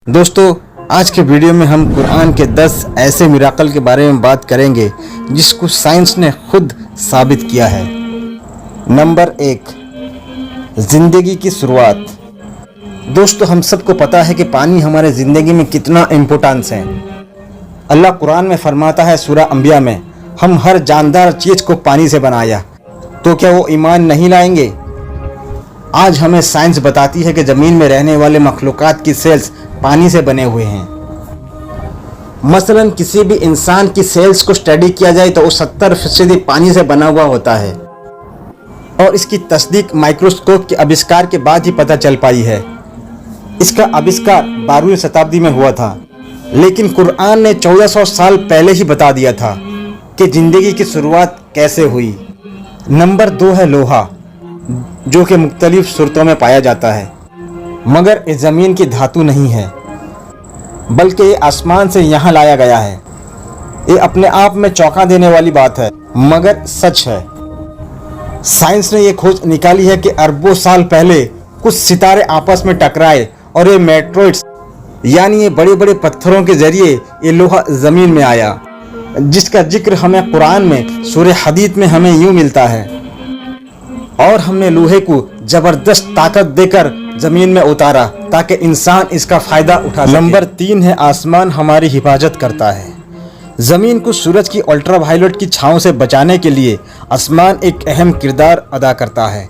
دوستو آج کے ویڈیو میں ہم قرآن کے 10 ایسے میراکل کے بارے میں بات کریں گے جس کو سائنس نے خود ثابت کیا ہے۔ نمبر 1، زندگی کی شروعات۔ دوستو ہم سب کو پتا ہے کہ پانی ہمارے زندگی میں کتنا امپورٹنس ہے۔ اللہ قرآن میں فرماتا ہے سورہ انبیاء میں، ہم ہر جاندار چیز کو پانی سے بنایا، تو کیا وہ ایمان نہیں لائیں گے؟ آج ہمیں سائنس بتاتی ہے کہ زمین میں رہنے والے مخلوقات کی سیلز پانی سے بنے ہوئے ہیں۔ مثلا کسی بھی انسان کی سیلز کو اسٹڈی کیا جائے تو وہ 70% پانی سے بنا ہوا ہوتا ہے، اور اس کی تصدیق مائکروسکوپ کے آوشکار کے بعد ہی پتہ چل پائی ہے۔ اس کا آوشکار 12ویں شتابدی میں ہوا تھا، لیکن قرآن نے 1400 سال پہلے ہی بتا دیا تھا کہ زندگی کی شروعات کیسے ہوئی۔ نمبر 2 ہے لوہا، جو کہ مختلف صورتوں میں پایا جاتا ہے، مگر اس زمین کی دھاتو نہیں ہے، بلکہ یہ آسمان سے یہاں لایا گیا ہے۔ یہ اپنے آپ میں چونکا دینے والی بات ہے، مگر سچ ہے۔ سائنس نے یہ کھوج نکالی ہے کہ اربوں سال پہلے کچھ ستارے آپس میں ٹکرائے اور یہ میٹروئڈز یعنی یہ بڑے بڑے پتھروں کے ذریعے یہ لوہا زمین میں آیا، جس کا ذکر ہمیں قرآن میں سورہ حدید میں ہمیں یوں ملتا ہے، اور ہم نے لوہے کو زبردست طاقت دے کر زمین میں اتارا تاکہ انسان اس کا فائدہ اٹھا سکے۔ نمبر 3 ہے آسمان ہماری حفاظت کرتا ہے۔ زمین کو سورج کی الٹرا وائلٹ کی چھاؤں سے بچانے کے لیے آسمان ایک اہم کردار ادا کرتا ہے۔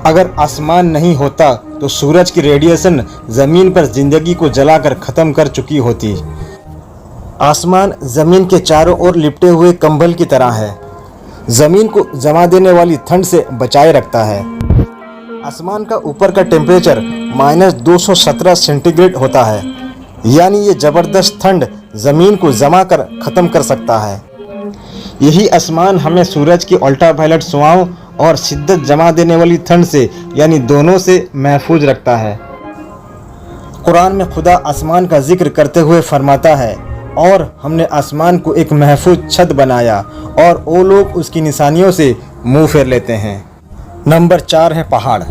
اگر آسمان نہیں ہوتا تو سورج کی ریڈیشن زمین پر زندگی کو جلا کر ختم کر چکی ہوتی۔ آسمان زمین کے چاروں اور لپٹے ہوئے کمبل کی طرح ہے، زمین کو جما دینے والی ٹھنڈ سے بچائے رکھتا ہے۔ آسمان کا اوپر کا ٹیمپریچر -217 سینٹی گریڈ ہوتا ہے، یعنی یہ زبردست ٹھنڈ زمین کو جما کر ختم کر سکتا ہے۔ یہی آسمان ہمیں سورج کی الٹرا وائلٹ شعاؤں اور شدت جما دینے والی ٹھنڈ سے یعنی دونوں سے محفوظ رکھتا ہے۔ قرآن میں خدا آسمان کا ذکر کرتے ہوئے فرماتا ہے، اور ہم نے آسمان کو ایک محفوظ چھت بنایا اور وہ لوگ اس کی نشانیوں سے منہ پھیر لیتے ہیں۔ نمبر 4 ہے پہاڑ۔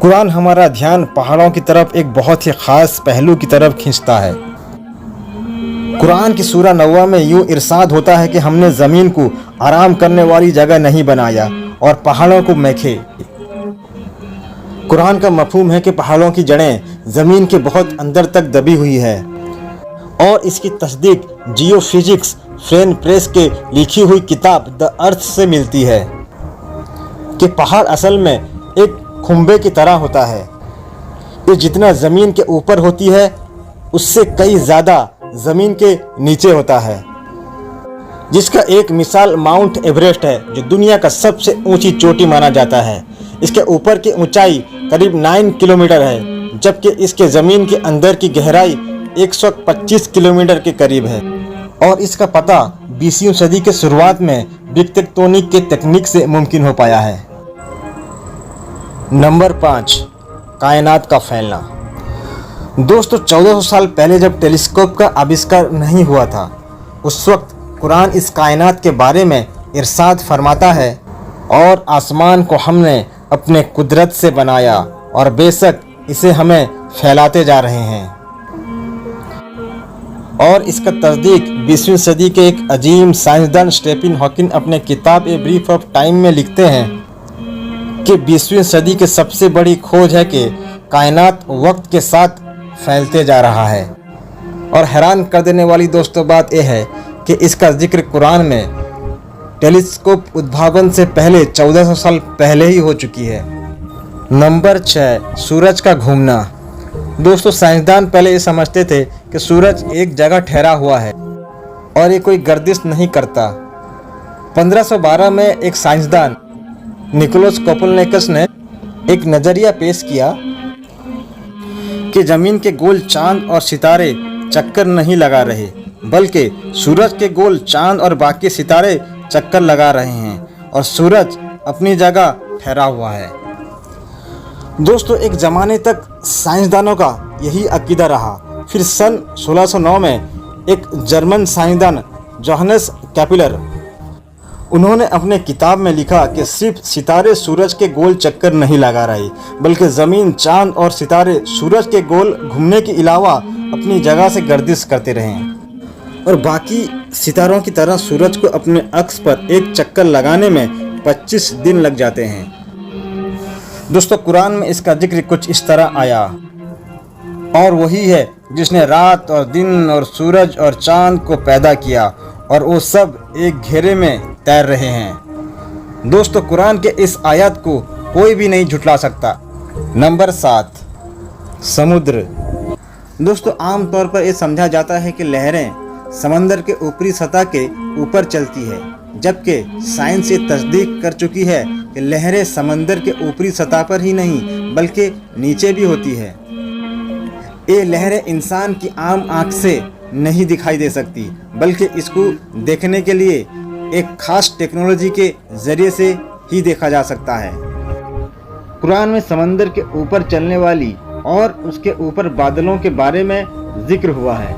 قرآن ہمارا دھیان پہاڑوں کی طرف ایک بہت ہی خاص پہلو کی طرف کھینچتا ہے۔ قرآن کی سورہ نوح میں یوں ارشاد ہوتا ہے کہ ہم نے زمین کو آرام کرنے والی جگہ نہیں بنایا اور پہاڑوں کو میخے۔ قرآن کا مفہوم ہے کہ پہاڑوں کی جڑیں زمین کے بہت اندر تک دبی ہوئی ہے، اور اس کی تصدیق جیو فزکس فرین پریس کے لکھی ہوئی کتاب دی ارتھ سے ملتی ہے کہ پہاڑ اصل میں ایک کھمبے کی طرح ہوتا ہے۔ یہ جتنا زمین کے اوپر ہوتی ہے اس سے کئی زیادہ زمین کے نیچے ہوتا ہے، جس کا ایک مثال ماؤنٹ ایوریسٹ ہے، جو دنیا کا سب سے اونچی چوٹی مانا جاتا ہے۔ اس کے اوپر کی اونچائی قریب 9 کلومیٹر ہے، جبکہ اس کے زمین کے اندر کی گہرائی 125 کلومیٹر کے قریب ہے، اور اس کا پتہ 20ویں صدی کے شروعات میں پلیٹ ٹیکٹونک کے تکنیک سے ممکن ہو پایا ہے۔ نمبر 5، کائنات کا پھیلنا۔ دوستو 1400 سال پہلے جب ٹیلیسکوپ کا آوشکار نہیں ہوا تھا، اس وقت قرآن اس کائنات کے بارے میں ارشاد فرماتا ہے، اور آسمان کو ہم نے اپنے قدرت سے بنایا اور بے شک اسے ہمیں پھیلاتے جا رہے ہیں۔ اور اس کا تصدیق 20ویں صدی کے ایک عظیم سائنسدان اسٹیفن ہاکنگ اپنے کتاب اے بریف آف ٹائم میں لکھتے ہیں کہ 20ویں صدی کی سب سے بڑی کھوج ہے کہ کائنات وقت کے ساتھ پھیلتے جا رہا ہے۔ اور حیران کر دینے والی دوستو بات یہ ہے کہ اس کا ذکر قرآن میں ٹیلیسکوپ ادبھاون سے پہلے 1400 سال پہلے ہی ہو چکی ہے۔ نمبر 6، سورج کا گھومنا۔ دوستو سائنسدان پہلے یہ سمجھتے تھے کہ سورج ایک جگہ ٹھہرا ہوا ہے اور یہ کوئی گردش نہیں کرتا۔ 1512 میں ایک سائنسدان نکولس کوپرنیکس نے ایک نظریہ پیش کیا کہ زمین کے گول چاند اور ستارے چکر نہیں لگا رہے، بلکہ سورج کے گول چاند اور باقی ستارے چکر لگا رہے ہیں، اور سورج اپنی جگہ ٹھہرا ہوا ہے۔ دوستو ایک زمانے تک سائنسدانوں کا یہی عقیدہ رہا، پھر سن 1609 میں ایک جرمن سائنسدان جوہانس کیپلر उन्होंने अपने किताब में लिखा कि सिर्फ सितारे सूरज के गोल चक्कर नहीं लगा रहे, बल्कि ज़मीन, चांद और सितारे सूरज के गोल घूमने के अलावा अपनी जगह से गर्दिश करते रहे और बाकी सितारों की तरह सूरज को अपने अक्स पर एक चक्कर लगाने में 25 दिन लग जाते हैं। दोस्तों, कुरान में इसका जिक्र कुछ इस तरह आया, और वही है जिसने रात और दिन और सूरज और चांद को पैदा किया और वो सब एक घेरे में तैर रहे हैं। दोस्तों, कुरान के इस आयत को कोई भी नहीं झुठला सकता। नंबर 7, समुद्र। दोस्तों, आम तौर पर ये समझा जाता है कि लहरें समंदर के ऊपरी सतह के ऊपर चलती है, जबकि साइंस ये तस्दीक कर चुकी है कि लहरें समंदर के ऊपरी सतह पर ही नहीं बल्कि नीचे भी होती है। ये लहरें इंसान की आम आँख से नहीं दिखाई दे सकती, बल्कि इसको देखने के लिए एक खास टेक्नोलॉजी के ज़रिए से ही देखा जा सकता है। कुरान में समंदर के ऊपर चलने वाली और उसके ऊपर बादलों के बारे में जिक्र हुआ है।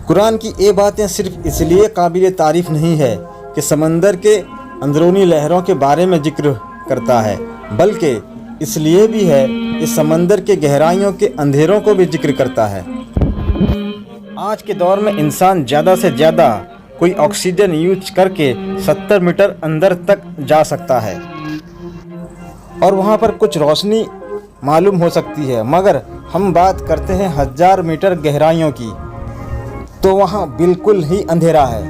कुरान की ये बातें सिर्फ इसलिए काबिल तारीफ नहीं है कि समंदर के अंदरूनी लहरों के बारे में जिक्र करता है, बल्कि इसलिए भी है कि समंदर के गहराइयों के अंधेरों को भी जिक्र करता है। आज के दौर में इंसान ज़्यादा से ज़्यादा कोई ऑक्सीजन यूज करके 70 मीटर अंदर तक जा सकता है और वहाँ पर कुछ रोशनी मालूम हो सकती है, मगर हम बात करते हैं 1000 मीटर गहराइयों की, तो वहाँ बिल्कुल ही अंधेरा है।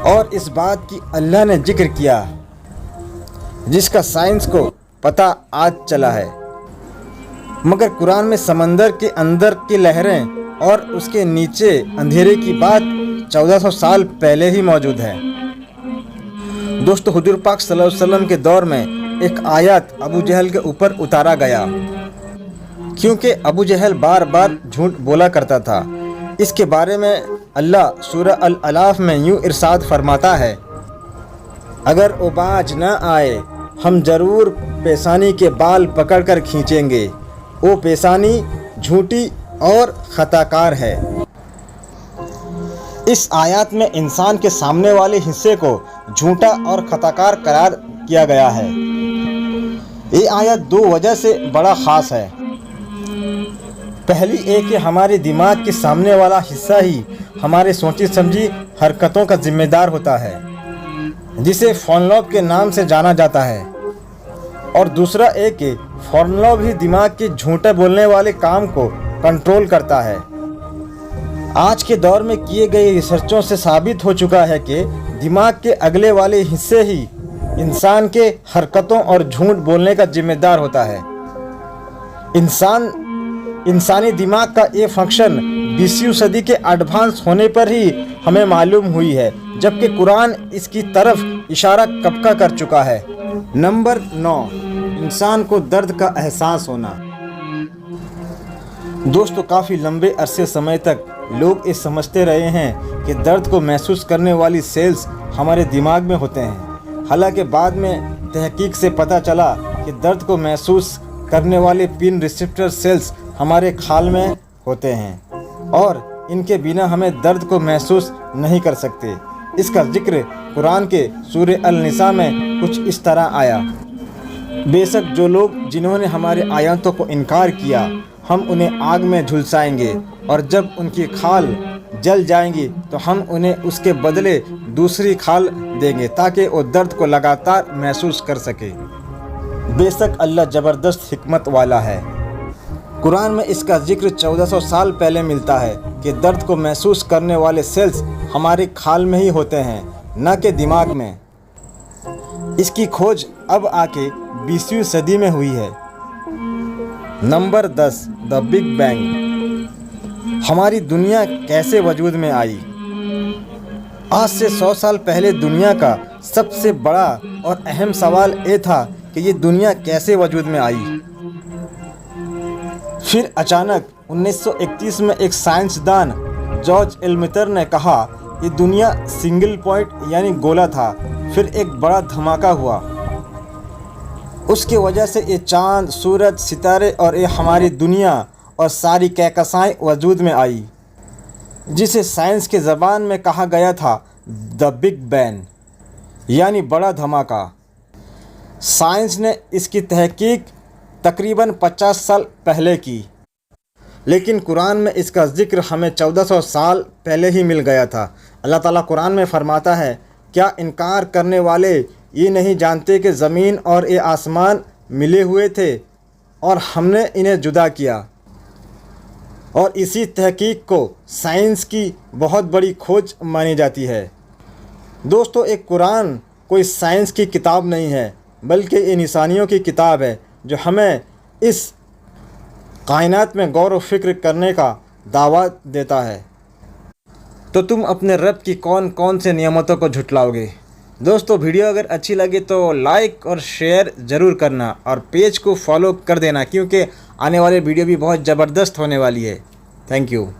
और इस बात की अल्लाह ने जिक्र किया जिसका साइंस को पता आज चला है, मगर कुरान में समंदर के अंदर की लहरें और उसके नीचे अंधेरे की बात 1400 साल पहले ही मौजूद है। दोस्तों, हुजूर पाक सल्लल्लाहु अलैहि वसल्लम के दौर में एक आयत अबू जहल के ऊपर उतारा गया, क्योंकि अबू जहल बार बार झूठ बोला करता था। इसके बारे में अल्लाह सूरह अल-अलाफ में यूँ इरशाद फरमाता है, अगर वो बाज न आए हम ज़रूर पेशानी के बाल पकड़कर खींचेंगे, वो पेशानी झूठी और खताकार है। इस आयत में इंसान के सामने वाले हिस्से को झूठा और खताकार करार किया गया है। ये आयत दो वजह से बड़ा ख़ास है। पहली एक कि हमारे दिमाग के सामने वाला हिस्सा ही हमारे सोची समझी हरकतों का जिम्मेदार होता है, जिसे फ़ोनलोब के नाम से जाना जाता है, और दूसरा एक कि फ़ोनलोब ही दिमाग के झूठे बोलने वाले काम को कंट्रोल करता है। आज के दौर में किए गए रिसर्चों से साबित हो चुका है कि दिमाग के अगले वाले हिस्से ही इंसान के हरकतों और झूठ बोलने का जिम्मेदार होता है। इंसानी दिमाग का ये फंक्शन 20वीं सदी के एडवांस होने पर ही हमें मालूम हुई है, जबकि कुरान इसकी तरफ इशारा कब का कर चुका है। नंबर 9, इंसान को दर्द का एहसास होना। दोस्तों, काफ़ी लंबे अरसे समय तक लोग ये समझते रहे हैं कि दर्द को महसूस करने वाली सेल्स हमारे दिमाग में होते हैं। हालांकि बाद में तहकीक से पता चला कि दर्द को महसूस करने वाले पिन रिसेप्टर सेल्स हमारे खाल में होते हैं और इनके बिना हमें दर्द को महसूस नहीं कर सकते। इसका जिक्र कुरान के सूरह अल-निसा में कुछ इस तरह आया, बेशक जो लोग जिन्होंने हमारे आयतों को इनकार किया हम उन्हें आग में झुलसाएंगे, और जब उनकी खाल जल जाएंगी तो हम उन्हें उसके बदले दूसरी खाल देंगे ताकि वो दर्द को लगातार महसूस कर सके। बेशक अल्लाह ज़बरदस्त हिकमत वाला है। कुरान में इसका जिक्र 1400 साल पहले मिलता है कि दर्द को महसूस करने वाले सेल्स हमारे खाल में ही होते हैं, न कि दिमाग में। इसकी खोज अब आके 20वीं सदी में हुई है। Number 10, the big bang. हमारी दुनिया कैसे वजूद में आई? आज से 100 साल पहले दुनिया का सबसे बड़ा और अहम सवाल ये था कि ये दुनिया कैसे वजूद में आई। फिर अचानक 1931 में एक साइंसदान जॉर्ज एल्मितर ने कहा ये दुनिया सिंगल पॉइंट यानी गोला था। फिर एक बड़ा धमाका हुआ, उसकी वजह से ये चांद, सूरज, सितारे और ये हमारी दुनिया और सारी कहकशाएं वजूद में आई। जिसे साइंस की ज़बान में कहा गया था द बिग बैंग, यानी बड़ा धमाका। साइंस ने इसकी तहकीक तकरीबन 50 साल पहले की, लेकिन कुरान में इसका ज़िक्र हमें 1400 साल पहले ही मिल गया था। अल्लाह ताला कुरान में फरमाता है, क्या इनकार करने वाले ये नहीं जानते कि ज़मीन और ये आसमान मिले हुए थे और हमने इन्हें जुदा किया। और इसी तहकीक को साइंस की बहुत बड़ी खोज मानी जाती है। दोस्तों, एक कुरान कोई साइंस की किताब नहीं है, बल्कि ये इंसानियों की किताब है जो हमें इस कायनात में गौर व फिक्र करने का दावा देता है। तो तुम अपने रब की कौन कौन से नियामतों को झुटलाओगे? दोस्तों, वीडियो अगर अच्छी लगे तो लाइक और शेयर ज़रूर करना और पेज को फॉलो कर देना, क्योंकि आने वाले वीडियो भी बहुत ज़बरदस्त होने वाली है। Thank you.